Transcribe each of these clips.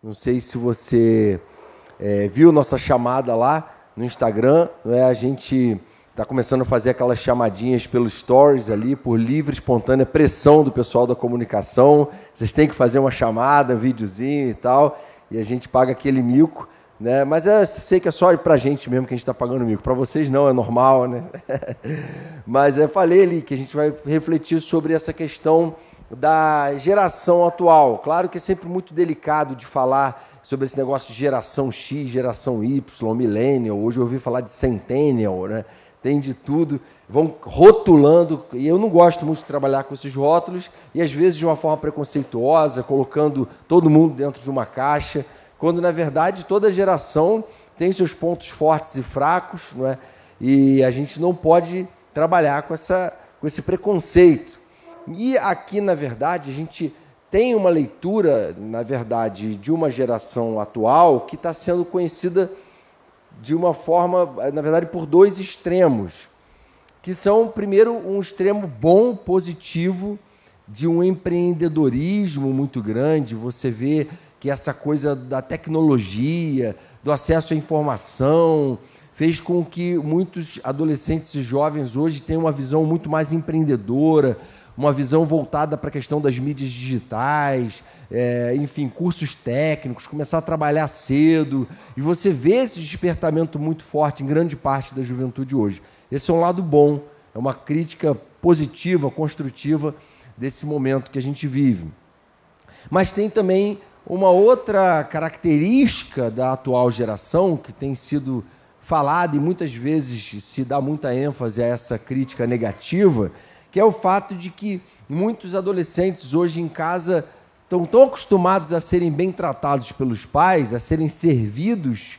Não sei se você viu nossa chamada lá no Instagram, né? A gente está começando a fazer aquelas chamadinhas pelos stories ali, por livre, espontânea pressão do pessoal da comunicação. Vocês têm que fazer uma chamada, um videozinho e tal, e a gente paga aquele mico, né? Mas sei que é só pra gente mesmo que a gente está pagando mico. Para vocês não, é normal, né? Mas eu falei ali que a gente vai refletir sobre essa questão da geração atual. Claro que é sempre muito delicado de falar sobre esse negócio de geração X, geração Y, millennial. Hoje eu ouvi falar de centennial, né? Tem de tudo, vão rotulando, e eu não gosto muito de trabalhar com esses rótulos, e às vezes de uma forma preconceituosa, colocando todo mundo dentro de uma caixa, quando na verdade toda geração tem seus pontos fortes e fracos, não é? E a gente não pode trabalhar com esse preconceito. E aqui, na verdade, a gente tem uma leitura, na verdade, de uma geração atual que está sendo conhecida de uma forma, na verdade, por dois extremos, que são, primeiro, um extremo bom, positivo, de um empreendedorismo muito grande. Você vê que essa coisa da tecnologia, do acesso à informação, fez com que muitos adolescentes e jovens hoje tenham uma visão muito mais empreendedora, uma visão voltada para a questão das mídias digitais, enfim, cursos técnicos, começar a trabalhar cedo. E você vê esse despertamento muito forte em grande parte da juventude hoje. Esse é um lado bom, é uma crítica positiva, construtiva desse momento que a gente vive. Mas tem também uma outra característica da atual geração que tem sido falada e muitas vezes se dá muita ênfase a essa crítica negativa, que é o fato de que muitos adolescentes hoje em casa estão tão acostumados a serem bem tratados pelos pais, a serem servidos,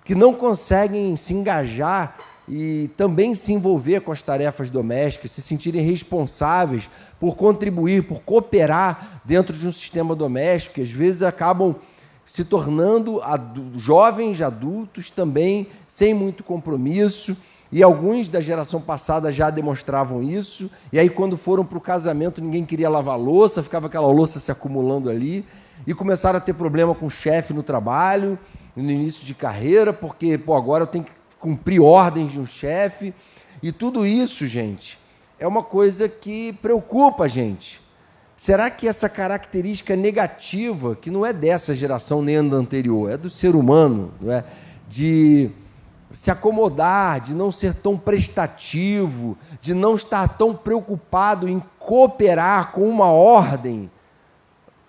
que não conseguem se engajar e também se envolver com as tarefas domésticas, se sentirem responsáveis por contribuir, por cooperar dentro de um sistema doméstico, que às vezes acabam se tornando jovens adultos também sem muito compromisso. E alguns da geração passada já demonstravam isso, e aí quando foram para o casamento ninguém queria lavar louça, ficava aquela louça se acumulando ali, e começaram a ter problema com o chefe no trabalho, no início de carreira, porque agora eu tenho que cumprir ordens de um chefe, e tudo isso, gente, é uma coisa que preocupa a gente. Será que essa característica negativa, que não é dessa geração nem da anterior, é do ser humano, não é? De se acomodar, de não ser tão prestativo, de não estar tão preocupado em cooperar com uma ordem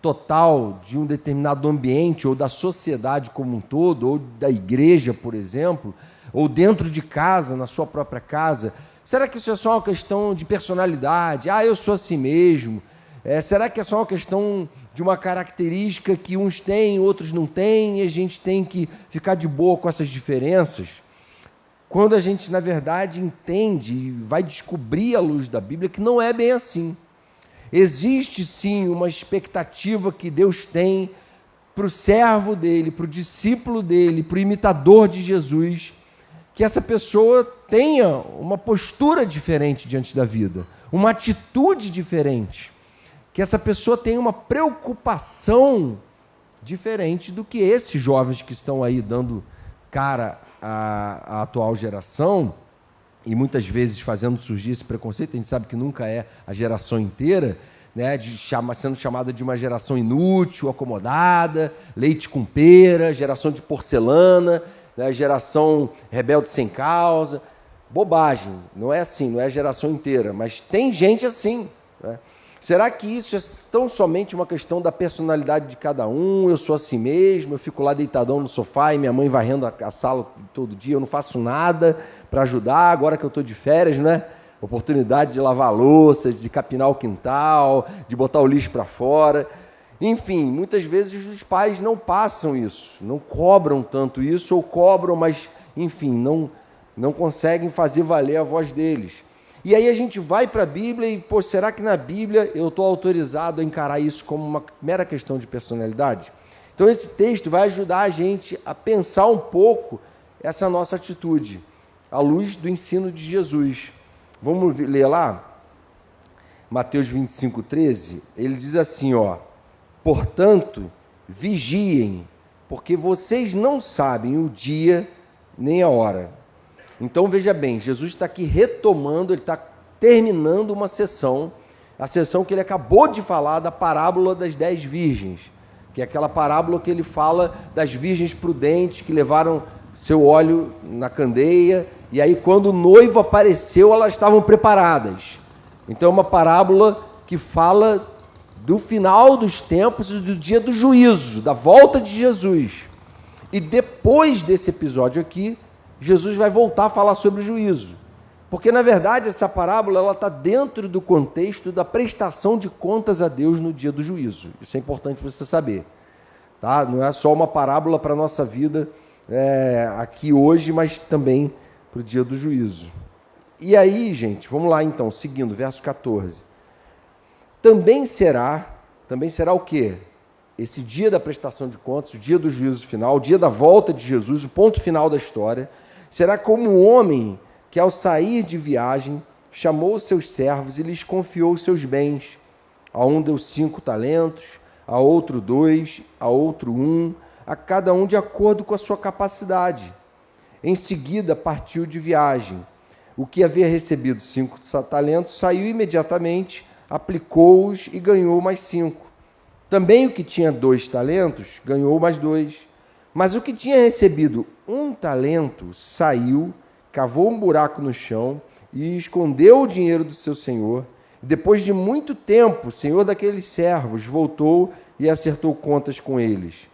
total de um determinado ambiente, ou da sociedade como um todo, ou da igreja, por exemplo, ou dentro de casa, na sua própria casa? Será que isso é só uma questão de personalidade? Eu sou assim mesmo. Será que é só uma questão de uma característica que uns têm, outros não têm, e a gente tem que ficar de boa com essas diferenças? Quando a gente, na verdade, entende e vai descobrir à luz da Bíblia que não é bem assim. Existe, sim, uma expectativa que Deus tem para o servo dele, para o discípulo dele, para o imitador de Jesus, que essa pessoa tenha uma postura diferente diante da vida, uma atitude diferente, que essa pessoa tenha uma preocupação diferente do que esses jovens que estão aí dando cara à atual geração, e muitas vezes fazendo surgir esse preconceito. A gente sabe que nunca é a geração inteira, né, sendo chamada de uma geração inútil, acomodada, leite com pera, geração de porcelana, né, geração rebelde sem causa. Bobagem, não é assim, não é a geração inteira, mas tem gente assim, né? Será que isso é tão somente uma questão da personalidade de cada um? Eu sou assim mesmo, eu fico lá deitadão no sofá e minha mãe varrendo a sala todo dia, eu não faço nada para ajudar, agora que eu estou de férias, né? Oportunidade de lavar a louça, de capinar o quintal, de botar o lixo para fora. Enfim, muitas vezes os pais não passam isso, não cobram tanto isso, ou cobram, mas, enfim, não conseguem fazer valer a voz deles. E aí a gente vai para a Bíblia e, será que na Bíblia eu estou autorizado a encarar isso como uma mera questão de personalidade? Então esse texto vai ajudar a gente a pensar um pouco essa nossa atitude, à luz do ensino de Jesus. Vamos ler lá? Mateus 25, 13, ele diz assim, portanto, vigiem, porque vocês não sabem o dia nem a hora. Então veja bem, Jesus está aqui retomando, ele está terminando uma sessão, a sessão que ele acabou de falar da parábola das 10 virgens, que é aquela parábola que ele fala das virgens prudentes que levaram seu óleo na candeia, e aí quando o noivo apareceu, elas estavam preparadas. Então é uma parábola que fala do final dos tempos e do dia do juízo, da volta de Jesus. E depois desse episódio aqui, Jesus vai voltar a falar sobre o juízo. Porque, na verdade, essa parábola está dentro do contexto da prestação de contas a Deus no dia do juízo. Isso é importante você saber. Tá? Não é só uma parábola para a nossa vida aqui hoje, mas também para o dia do juízo. E aí, gente, vamos lá então, seguindo, verso 14. Também será o quê? Esse dia da prestação de contas, o dia do juízo final, o dia da volta de Jesus, o ponto final da história, será como um homem que, ao sair de viagem, chamou os seus servos e lhes confiou os seus bens. A um deu 5 talentos, a outro 2, a outro 1, a cada um de acordo com a sua capacidade. Em seguida, partiu de viagem. O que havia recebido 5 talentos saiu imediatamente, aplicou-os e ganhou mais 5. Também o que tinha 2 talentos ganhou mais 2. Mas o que tinha recebido 1 talento saiu, cavou um buraco no chão e escondeu o dinheiro do seu senhor. Depois de muito tempo, o senhor daqueles servos voltou e acertou contas com eles.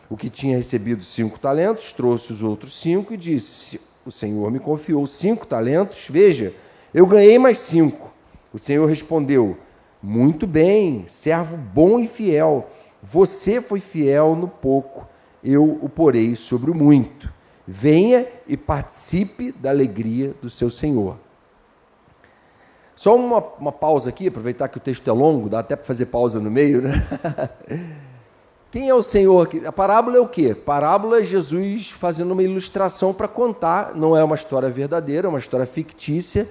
O que tinha recebido 5 talentos trouxe os outros 5 e disse: o senhor me confiou 5 talentos, veja, eu ganhei mais 5. O senhor respondeu: muito bem, servo bom e fiel. Você foi fiel no pouco, eu o porei sobre o muito. Venha e participe da alegria do seu senhor. Só uma pausa aqui, aproveitar que o texto é longo, dá até para fazer pausa no meio, né? Quem é o Senhor aqui? A parábola é o quê? Parábola é Jesus fazendo uma ilustração para contar, não é uma história verdadeira, é uma história fictícia,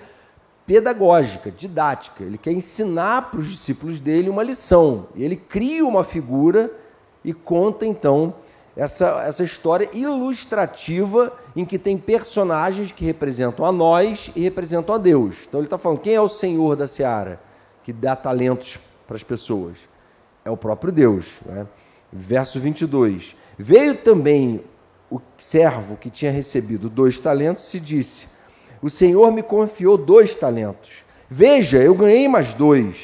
pedagógica, didática. Ele quer ensinar para os discípulos dele uma lição. E ele cria uma figura e conta, então, essa história ilustrativa em que tem personagens que representam a nós e representam a Deus. Então ele está falando, quem é o Senhor da seara que dá talentos para as pessoas? É o próprio Deus, né? Verso 22. Veio também o servo que tinha recebido 2 talentos e disse: o Senhor me confiou 2 talentos. Veja, eu ganhei mais 2.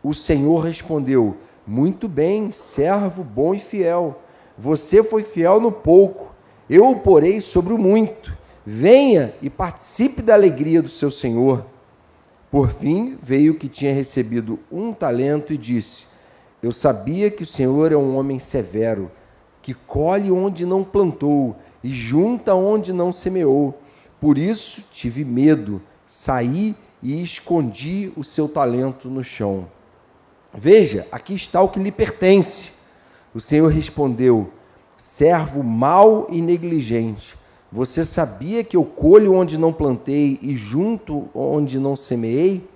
O Senhor respondeu: muito bem, servo bom e fiel. Você foi fiel no pouco, eu o porei sobre o muito. Venha e participe da alegria do seu Senhor. Por fim, veio o que tinha recebido 1 talento e disse: eu sabia que o Senhor é um homem severo, que colhe onde não plantou e junta onde não semeou. Por isso tive medo, saí e escondi o seu talento no chão. Veja, aqui está o que lhe pertence. O Senhor respondeu: servo mau e negligente, você sabia que eu colho onde não plantei e junto onde não semeei?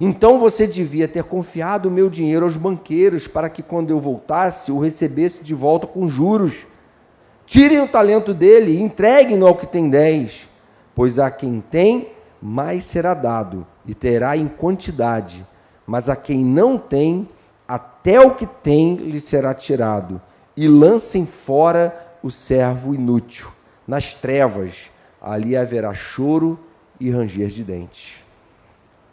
Então você devia ter confiado o meu dinheiro aos banqueiros, para que quando eu voltasse, o recebesse de volta com juros. Tirem o talento dele e entreguem-no ao que tem 10, pois a quem tem, mais será dado, e terá em quantidade. Mas a quem não tem, até o que tem lhe será tirado. E lancem fora o servo inútil. Nas trevas, ali haverá choro e ranger de dentes.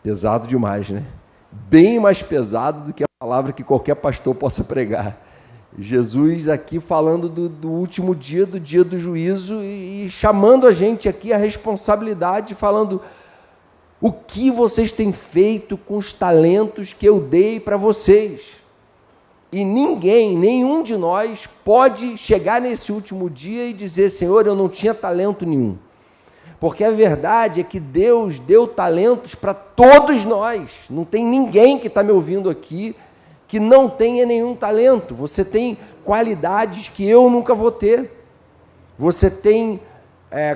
Pesado demais, né? Bem mais pesado do que a palavra que qualquer pastor possa pregar. Jesus aqui falando do último dia, do dia do juízo, e chamando a gente aqui a responsabilidade, falando: o que vocês têm feito com os talentos que eu dei para vocês? E nenhum de nós pode chegar nesse último dia e dizer: Senhor, eu não tinha talento nenhum. Porque a verdade é que Deus deu talentos para todos nós. Não tem ninguém que está me ouvindo aqui que não tenha nenhum talento. Você tem qualidades que eu nunca vou ter. Você tem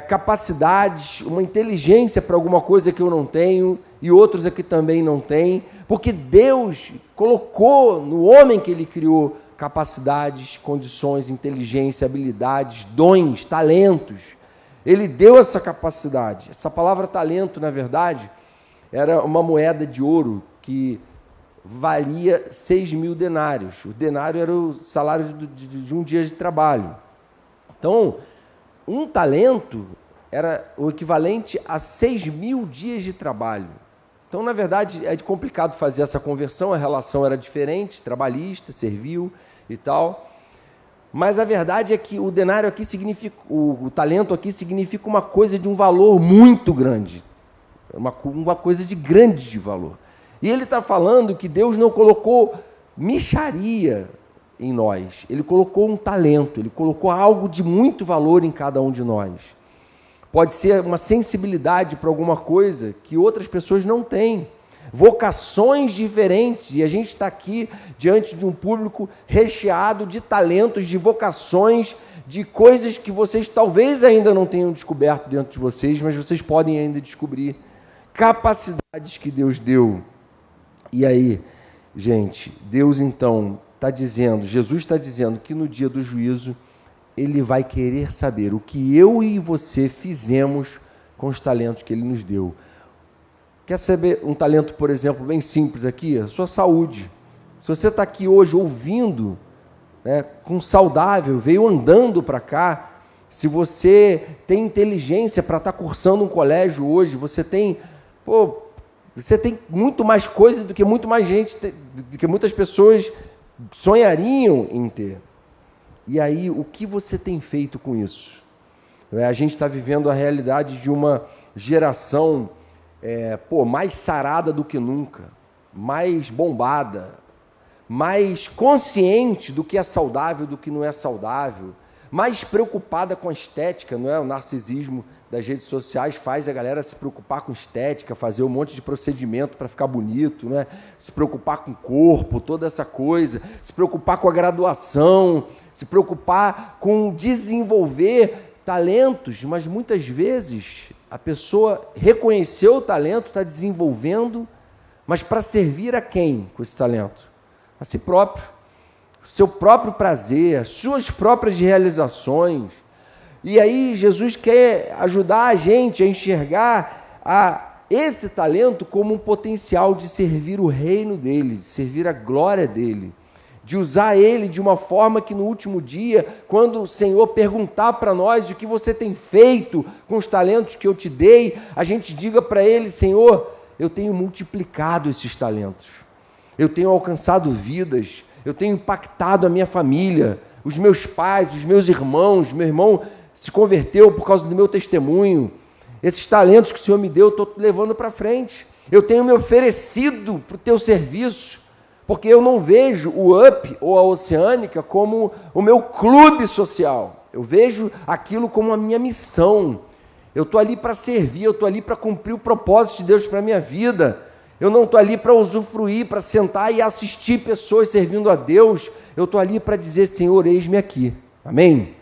capacidades, uma inteligência para alguma coisa que eu não tenho, e outros aqui também não têm, porque Deus colocou no homem que Ele criou capacidades, condições, inteligência, habilidades, dons, talentos. Ele deu essa capacidade. Essa palavra talento, na verdade, era uma moeda de ouro que valia 6.000 denários. O denário era o salário de um dia de trabalho. Então, um talento era o equivalente a 6.000 dias de trabalho. Então, na verdade, é complicado fazer essa conversão, a relação era diferente, trabalhista, servil e tal. Mas a verdade é que o denário aqui significa, o talento aqui significa uma coisa de um valor muito grande, uma coisa de grande valor. E ele está falando que Deus não colocou mixaria em nós, ele colocou um talento, ele colocou algo de muito valor em cada um de nós. Pode ser uma sensibilidade para alguma coisa que outras pessoas não têm. Vocações diferentes, e a gente está aqui diante de um público recheado de talentos, de vocações, de coisas que vocês talvez ainda não tenham descoberto dentro de vocês, mas vocês podem ainda descobrir. Capacidades que Deus deu. E aí, gente, Deus então está dizendo, Jesus está dizendo que no dia do juízo, Ele vai querer saber o que eu e você fizemos com os talentos que Ele nos deu. Quer saber um talento, por exemplo, bem simples aqui? A sua saúde. Se você está aqui hoje ouvindo, né, com saudável, veio andando para cá, se você tem inteligência para estar cursando um colégio hoje, você tem muito mais coisa do que muito mais gente, do que muitas pessoas sonhariam em ter. E aí, o que você tem feito com isso? A gente está vivendo a realidade de uma geração mais sarada do que nunca, mais bombada, mais consciente do que é saudável, do que não é saudável, mais preocupada com a estética, não é? O narcisismo das redes sociais faz a galera se preocupar com estética, fazer um monte de procedimento para ficar bonito, né? Se preocupar com o corpo, toda essa coisa, se preocupar com a graduação, se preocupar com desenvolver talentos, mas muitas vezes a pessoa reconheceu o talento, está desenvolvendo, mas para servir a quem com esse talento? A si próprio, seu próprio prazer, suas próprias realizações. E aí Jesus quer ajudar a gente a enxergar esse talento como um potencial de servir o reino dele, de servir a glória dele, de usar ele de uma forma que no último dia, quando o Senhor perguntar para nós o que você tem feito com os talentos que eu te dei, a gente diga para ele: Senhor, eu tenho multiplicado esses talentos, eu tenho alcançado vidas, eu tenho impactado a minha família, os meus pais, os meus irmãos, meu irmão se converteu por causa do meu testemunho, esses talentos que o Senhor me deu, eu estou levando para frente, eu tenho me oferecido para o teu serviço, porque eu não vejo o UP ou a Oceânica como o meu clube social, eu vejo aquilo como a minha missão, eu estou ali para servir, eu estou ali para cumprir o propósito de Deus para a minha vida, eu não estou ali para usufruir, para sentar e assistir pessoas servindo a Deus, eu estou ali para dizer: Senhor, eis-me aqui, amém?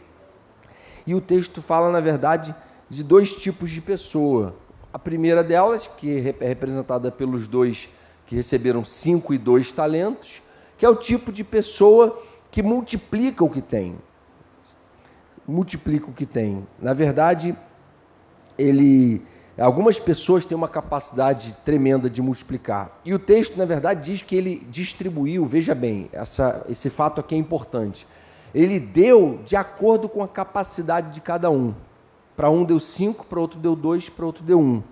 E o texto fala, na verdade, de dois tipos de pessoa, a primeira delas, que é representada pelos dois que receberam 5 e 2 talentos, que é o tipo de pessoa que multiplica o que tem. Multiplica o que tem. Na verdade, algumas pessoas têm uma capacidade tremenda de multiplicar. E o texto, na verdade, diz que ele distribuiu, veja bem, esse fato aqui é importante. Ele deu de acordo com a capacidade de cada um. Para um deu 5, para outro deu 2, para outro deu 1.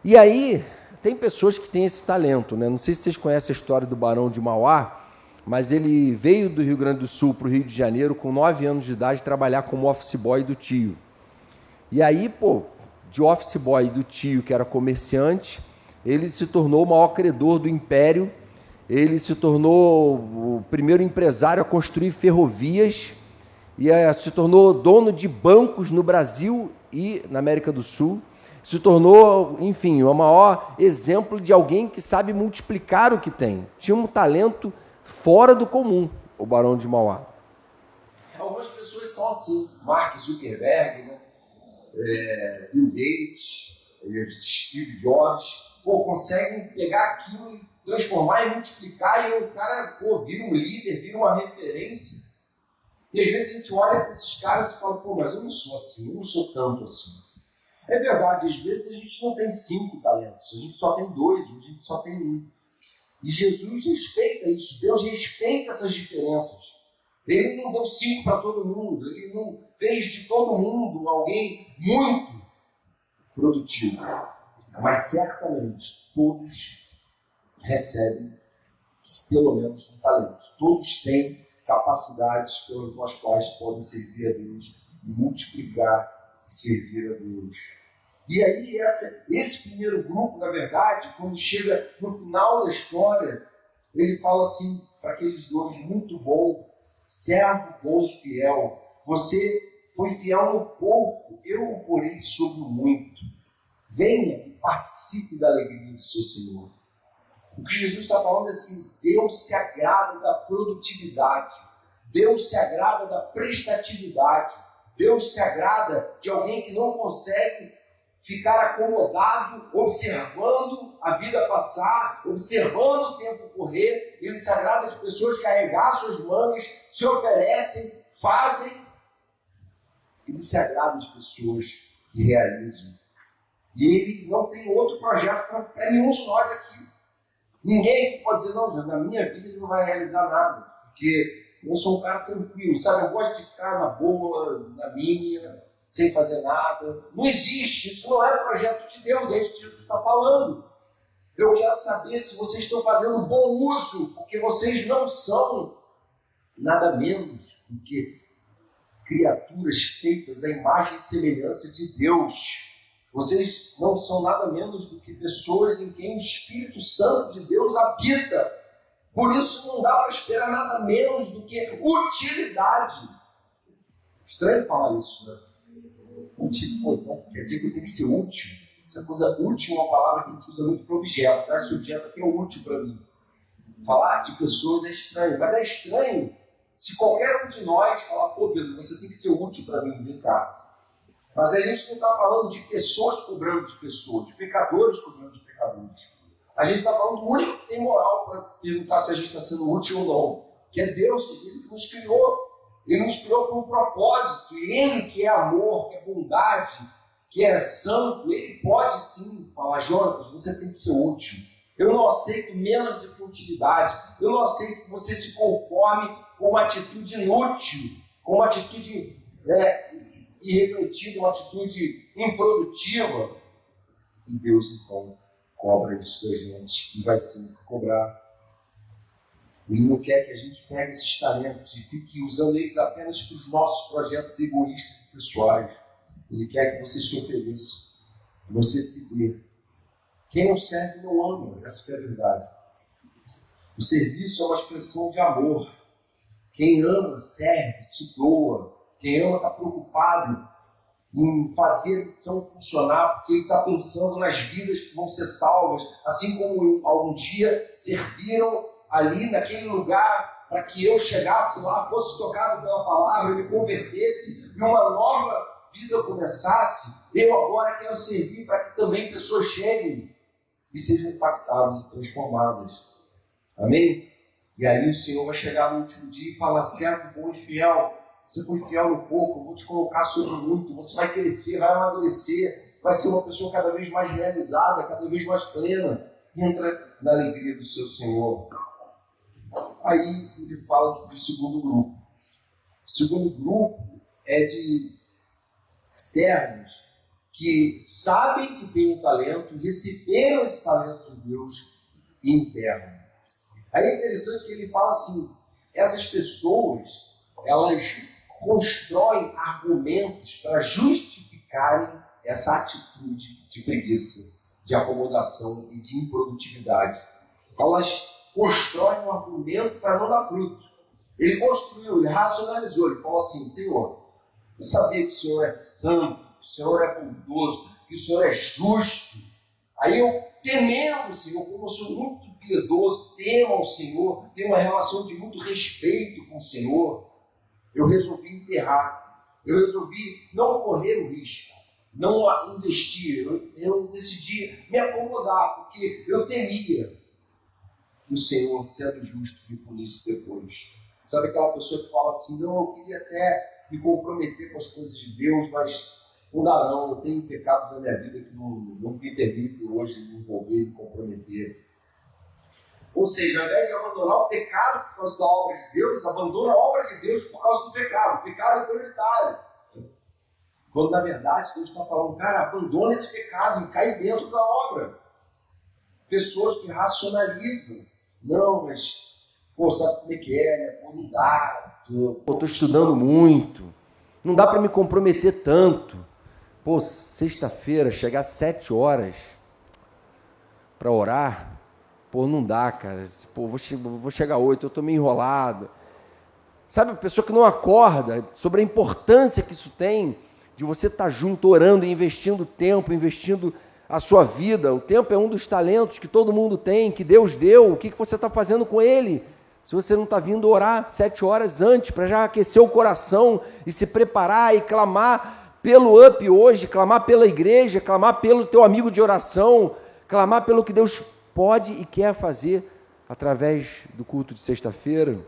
E aí, tem pessoas que têm esse talento, né? Não sei se vocês conhecem a história do Barão de Mauá, mas ele veio do Rio Grande do Sul para o Rio de Janeiro com 9 anos de idade trabalhar como office boy do tio. E aí, de office boy do tio, que era comerciante, ele se tornou o maior credor do império, ele se tornou o primeiro empresário a construir ferrovias, e se tornou dono de bancos no Brasil e na América do Sul, se tornou, enfim, o maior exemplo de alguém que sabe multiplicar o que tem. Tinha um talento fora do comum, o Barão de Mauá. Algumas pessoas são assim, Mark Zuckerberg, né? Bill Gates, Steve Jobs, conseguem pegar aquilo e transformar e multiplicar, e o cara, vira um líder, vira uma referência. E às vezes a gente olha para esses caras e fala, mas eu não sou assim, eu não sou tanto assim. É verdade, às vezes a gente não tem 5 talentos, a gente só tem 2, a gente só tem 1. E Jesus respeita isso, Deus respeita essas diferenças. Ele não deu 5 para todo mundo, ele não fez de todo mundo alguém muito produtivo. Mas certamente todos recebem pelo menos um talento. Todos têm capacidades pelas quais podem servir a Deus, multiplicar e servir a Deus. E aí esse primeiro grupo, na verdade, quando chega no final da história, ele fala assim para aqueles 2, muito bom, servo bom e fiel, você foi fiel no pouco, eu o porei sobre o muito. Venha e participe da alegria do seu Senhor. O que Jesus está falando é assim, Deus se agrada da produtividade, Deus se agrada da prestatividade, Deus se agrada de alguém que não consegue ficar acomodado, observando a vida passar, observando o tempo correr. Ele se agrada de pessoas que arregaçam as mangas, se oferecem, fazem. Ele se agrada de pessoas que realizam. E ele não tem outro projeto para nenhum de nós aqui. Ninguém pode dizer, não, na minha vida ele não vai realizar nada, porque eu sou um cara tranquilo, sabe? Eu gosto de ficar na boa, na minha, sem fazer nada. Não existe, isso não é projeto de Deus, é isso que Jesus está falando. Eu quero saber se vocês estão fazendo bom uso, porque vocês não são nada menos do que criaturas feitas à imagem e semelhança de Deus. Vocês não são nada menos do que pessoas em quem o Espírito Santo de Deus habita. Por isso não dá para esperar nada menos do que utilidade. Estranho falar isso, né? Então, quer dizer que eu tenho que ser útil. Essa coisa útil é uma palavra que a gente usa muito para objetos. Esse objeto aqui é útil para mim. Falar de pessoas é estranho. Mas é estranho se qualquer um de nós falar, Pedro, você tem que ser útil para mim, vem cá. Mas a gente não está falando de pessoas cobrando de pessoas, de pecadores cobrando de pecadores. A gente está falando do único que tem moral para perguntar se a gente está sendo útil ou não, que é Deus, Ele que nos criou. Ele nos criou com um propósito. E Ele que é amor, que é bondade, que é santo, Ele pode sim falar, Jonas, você tem que ser útil. Eu não aceito menos do que utilidade. Eu não aceito que você se conforme com uma atitude inútil, com uma atitude irrefletida, uma atitude improdutiva. E Deus, então, cobra isso da gente e vai sempre cobrar. Ele não quer que a gente pegue esses talentos e fique usando eles apenas para os nossos projetos egoístas e pessoais. Ele quer que você se ofereça, que você se dê. Quem não serve não ama, essa é a verdade. O serviço é uma expressão de amor. Quem ama, serve, se doa. Quem ama está preocupado em fazer a missão funcionar, porque ele está pensando nas vidas que vão ser salvas, assim como algum dia serviram ali naquele lugar para que eu chegasse lá, fosse tocado pela palavra, me convertesse e uma nova vida começasse. Eu agora quero servir para que também pessoas cheguem e sejam impactadas e transformadas. Amém? E aí o Senhor vai chegar no último dia e falar, servo bom e fiel, você foi fiel no pouco, eu vou te colocar sobre muito, você vai crescer, vai amadurecer, vai ser uma pessoa cada vez mais realizada, cada vez mais plena, e entra na alegria do seu Senhor. Aí ele fala do segundo grupo. O segundo grupo é de servos que sabem que têm um talento, receberam esse talento de Deus e enterram. Aí é interessante que ele fala assim, essas pessoas, elas constroem argumentos para justificarem essa atitude de preguiça, de acomodação e de improdutividade. Elas constroem um argumento para não dar fruto. Ele construiu, ele racionalizou, ele falou assim, Senhor, eu sabia que o Senhor é santo, que o Senhor é bondoso, que o Senhor é justo. Aí eu, temendo o Senhor, como eu sou muito piedoso, temo ao Senhor, tenho uma relação de muito respeito com o Senhor, eu resolvi enterrar, eu resolvi não correr o risco, não investir, eu decidi me acomodar, porque eu temia. que o Senhor, sendo justo, me punisse depois. Sabe aquela pessoa que fala assim, não, eu queria até me comprometer com as coisas de Deus, mas não dá não, eu tenho pecados na minha vida que não me permitem hoje me envolver, me comprometer. Ou seja, ao invés de abandonar o pecado por causa da obra de Deus, abandona a obra de Deus por causa do pecado. O pecado é prioritário. Quando, na verdade, Deus está falando, cara, abandona esse pecado e cai dentro da obra. Pessoas que racionalizam. Não, mas, pô, sabe como é que é, né? Pô, não dá. Estou estudando muito. Não dá para me comprometer tanto. Pô, sexta-feira, chegar às 7 horas para orar, pô, não dá, cara. Pô, vou chegar às 8, eu estou meio enrolado. Sabe, a pessoa que não acorda sobre a importância que isso tem de você estar junto, orando, investindo tempo, investindo a sua vida. O tempo é um dos talentos que todo mundo tem, que Deus deu. O que você está fazendo com ele? Se você não está vindo orar 7 horas antes, para já aquecer o coração e se preparar e clamar pelo UP hoje, clamar pela igreja, clamar pelo teu amigo de oração, clamar pelo que Deus pode e quer fazer através do culto de sexta-feira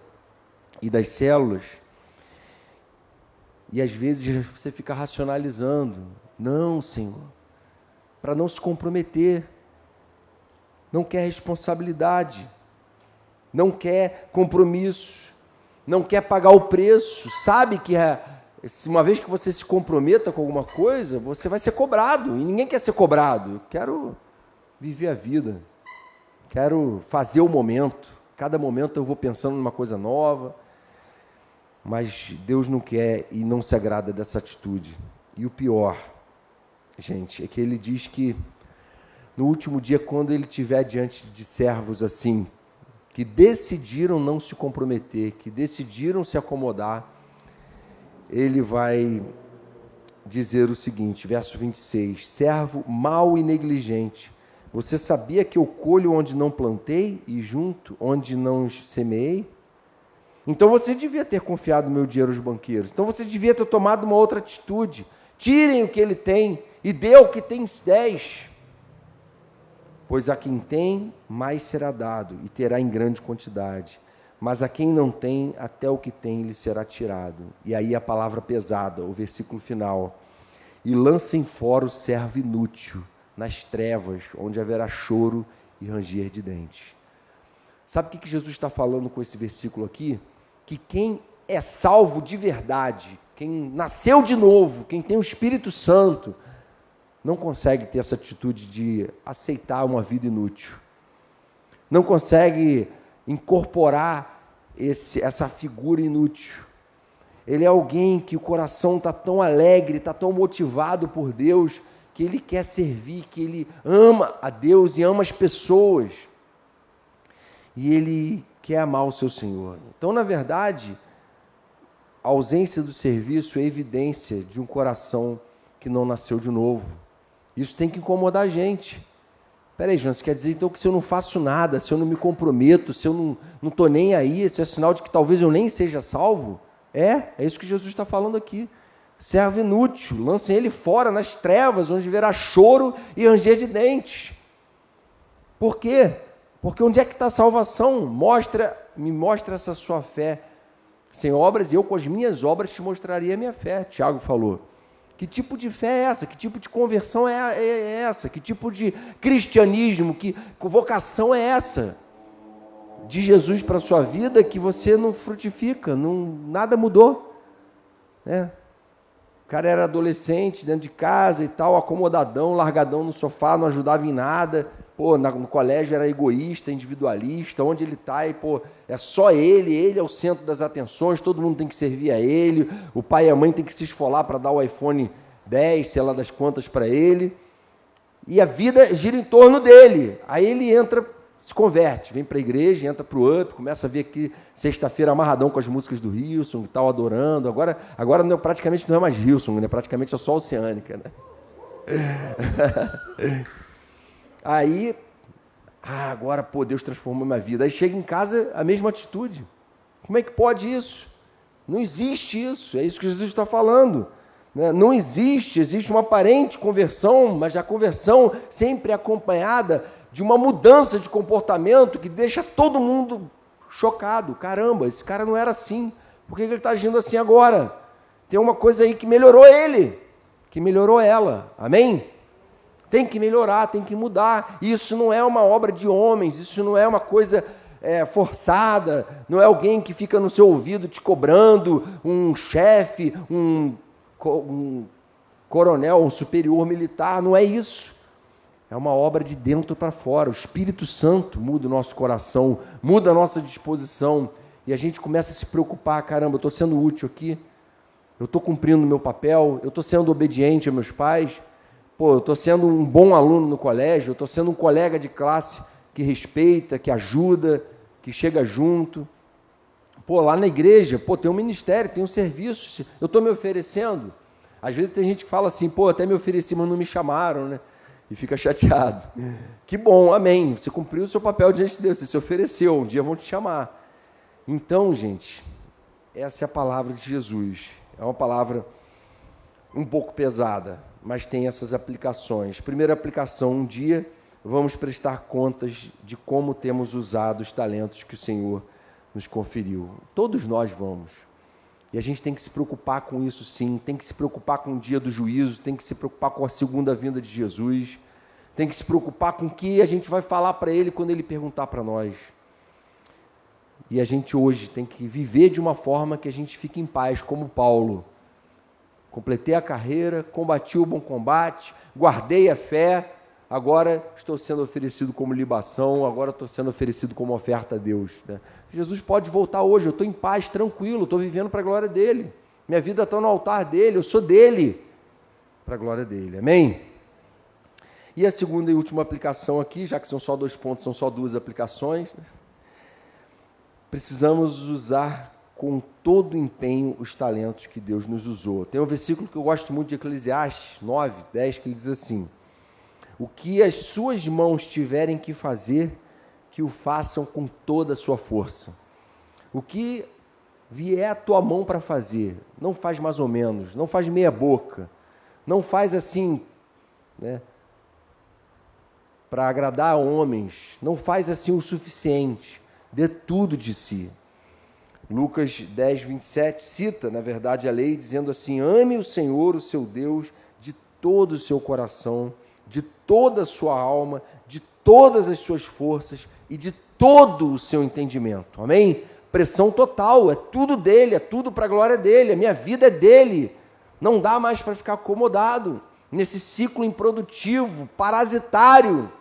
e das células. E às vezes você fica racionalizando. Não, Senhor, para não se comprometer, não quer responsabilidade, não quer compromisso, não quer pagar o preço, sabe que uma vez que você se comprometa com alguma coisa, você vai ser cobrado, e ninguém quer ser cobrado. Eu quero viver a vida, quero fazer o momento, cada momento eu vou pensando numa coisa nova, mas Deus não quer e não se agrada dessa atitude. E o pior, gente, é que ele diz que no último dia, quando ele estiver diante de servos assim, que decidiram não se comprometer, que decidiram se acomodar, ele vai dizer o seguinte, verso 26, servo mau e negligente, você sabia que eu colho onde não plantei e junto onde não semeei? Então você devia ter confiado meu dinheiro aos banqueiros, então você devia ter tomado uma outra atitude, tirem o que ele tem e dê ao que tem 10, pois a quem tem, mais será dado, e terá em grande quantidade. Mas a quem não tem, até o que tem lhe será tirado. E aí a palavra pesada, o versículo final. E lancem fora o servo inútil, nas trevas, onde haverá choro e ranger de dentes. Sabe o que Jesus está falando com esse versículo aqui? Que quem é salvo de verdade, quem nasceu de novo, quem tem o Espírito Santo, não consegue ter essa atitude de aceitar uma vida inútil. Não consegue incorporar essa figura inútil. Ele é alguém que o coração está tão alegre, está tão motivado por Deus, que ele quer servir, que ele ama a Deus e ama as pessoas. E ele quer amar o seu Senhor. Então, na verdade, a ausência do serviço é evidência de um coração que não nasceu de novo. Isso tem que incomodar a gente. Peraí, João, você quer dizer então que se eu não faço nada, se eu não me comprometo, se eu não estou nem aí, esse é sinal de que talvez eu nem seja salvo? É isso que Jesus está falando aqui. Servo inútil, lancem ele fora nas trevas, onde haverá choro e ranger de dentes. Por quê? Porque onde é que está a salvação? Me mostra essa sua fé. Sem obras, eu com as minhas obras te mostraria a minha fé, Tiago falou. Que tipo de fé é essa? Que tipo de conversão é essa? Que tipo de cristianismo, que vocação é essa? De Jesus para a sua vida que você não frutifica, nada mudou. Né? O cara era adolescente, dentro de casa e tal, acomodadão, largadão no sofá, não ajudava em nada. Pô, no colégio era egoísta, individualista, onde ele está, e pô, é só ele é o centro das atenções, todo mundo tem que servir a ele, o pai e a mãe tem que se esfolar para dar o iPhone 10, sei lá das quantas para ele, e a vida gira em torno dele. Aí ele entra, se converte, vem para a igreja, entra para o UP, começa a ver aqui sexta-feira amarradão com as músicas do Hillsong e tal, adorando. Agora praticamente não é mais Hillsong, né? Praticamente é só Oceânica, né? Aí, agora, pô, Deus transformou minha vida. Aí chega em casa, a mesma atitude. Como é que pode isso? Não existe isso, é isso que Jesus está falando. Não existe uma aparente conversão, mas a conversão sempre é acompanhada de uma mudança de comportamento que deixa todo mundo chocado. Caramba, esse cara não era assim. Por que ele está agindo assim agora? Tem uma coisa aí que melhorou ele, que melhorou ela. Amém? Tem que melhorar, tem que mudar. Isso não é uma obra de homens, isso não é uma coisa forçada, não é alguém que fica no seu ouvido te cobrando, um chefe, um coronel, um superior militar, não é isso. É uma obra de dentro para fora. O Espírito Santo muda o nosso coração, muda a nossa disposição, e a gente começa a se preocupar, caramba, eu estou sendo útil aqui, eu estou cumprindo o meu papel, eu estou sendo obediente aos meus pais, eu estou sendo um bom aluno no colégio, eu estou sendo um colega de classe que respeita, que ajuda, que chega junto. Lá na igreja, tem um ministério, tem um serviço, eu estou me oferecendo. Às vezes tem gente que fala assim, até me ofereci, mas não me chamaram, né? E fica chateado. Que bom, amém. Você cumpriu o seu papel diante de Deus, você se ofereceu, um dia vão te chamar. Então, gente, essa é a palavra de Jesus. É uma palavra um pouco pesada, mas tem essas aplicações. Primeira aplicação, um dia vamos prestar contas de como temos usado os talentos que o Senhor nos conferiu. Todos nós vamos. E a gente tem que se preocupar com isso sim, tem que se preocupar com o dia do juízo, tem que se preocupar com a segunda vinda de Jesus, tem que se preocupar com o que a gente vai falar para Ele quando Ele perguntar para nós. E a gente hoje tem que viver de uma forma que a gente fique em paz, como Paulo. Completei a carreira, combati o bom combate, guardei a fé, agora estou sendo oferecido como libação, agora estou sendo oferecido como oferta a Deus. Né? Jesus pode voltar hoje, eu estou em paz, tranquilo, estou vivendo para a glória dEle. Minha vida está no altar dEle, eu sou dEle, para a glória dEle. Amém? E a segunda e última aplicação aqui, já que são só 2 pontos, são só 2 aplicações, né? Precisamos usar com todo o empenho os talentos que Deus nos usou. Tem um versículo que eu gosto muito de Eclesiastes 9, 10, que ele diz assim: o que as suas mãos tiverem que fazer, que o façam com toda a sua força. O que vier a tua mão para fazer, não faz mais ou menos, não faz meia boca, não faz assim, né, para agradar a homens, não faz assim o suficiente, dê tudo de si. Lucas 10, 27 cita, na verdade, a lei, dizendo assim: ame o Senhor, o seu Deus, de todo o seu coração, de toda a sua alma, de todas as suas forças e de todo o seu entendimento. Amém? Pressão total, é tudo dele, é tudo para a glória dele, a minha vida é dele. Não dá mais para ficar acomodado nesse ciclo improdutivo, parasitário.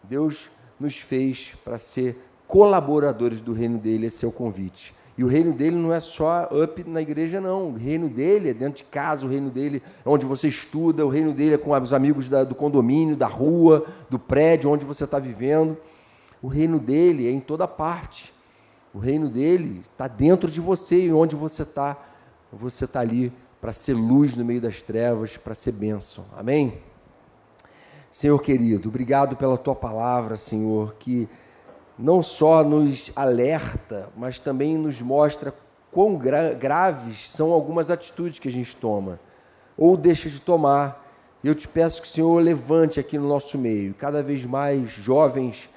Deus nos fez para ser colaboradores do reino dele, esse é o convite. E o reino dele não é só up na igreja, não. O reino dele é dentro de casa, o reino dele é onde você estuda, o reino dele é com os amigos do condomínio, da rua, do prédio, onde você está vivendo. O reino dele é em toda parte. O reino dele está dentro de você, e onde você está ali para ser luz no meio das trevas, para ser bênção. Amém? Senhor querido, obrigado pela tua palavra, Senhor, que não só nos alerta, mas também nos mostra quão graves são algumas atitudes que a gente toma, ou deixa de tomar. Eu te peço que o Senhor levante aqui no nosso meio, cada vez mais jovens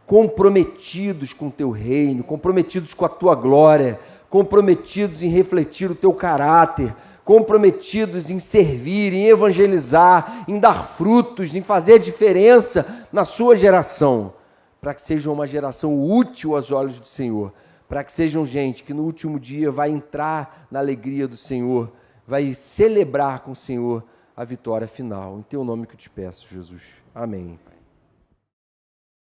comprometidos com o teu reino, comprometidos com a tua glória, comprometidos em refletir o teu caráter, comprometidos em servir, em evangelizar, em dar frutos, em fazer diferença na sua geração, para que sejam uma geração útil aos olhos do Senhor, para que sejam gente que no último dia vai entrar na alegria do Senhor, vai celebrar com o Senhor a vitória final. Em teu nome que eu te peço, Jesus. Amém.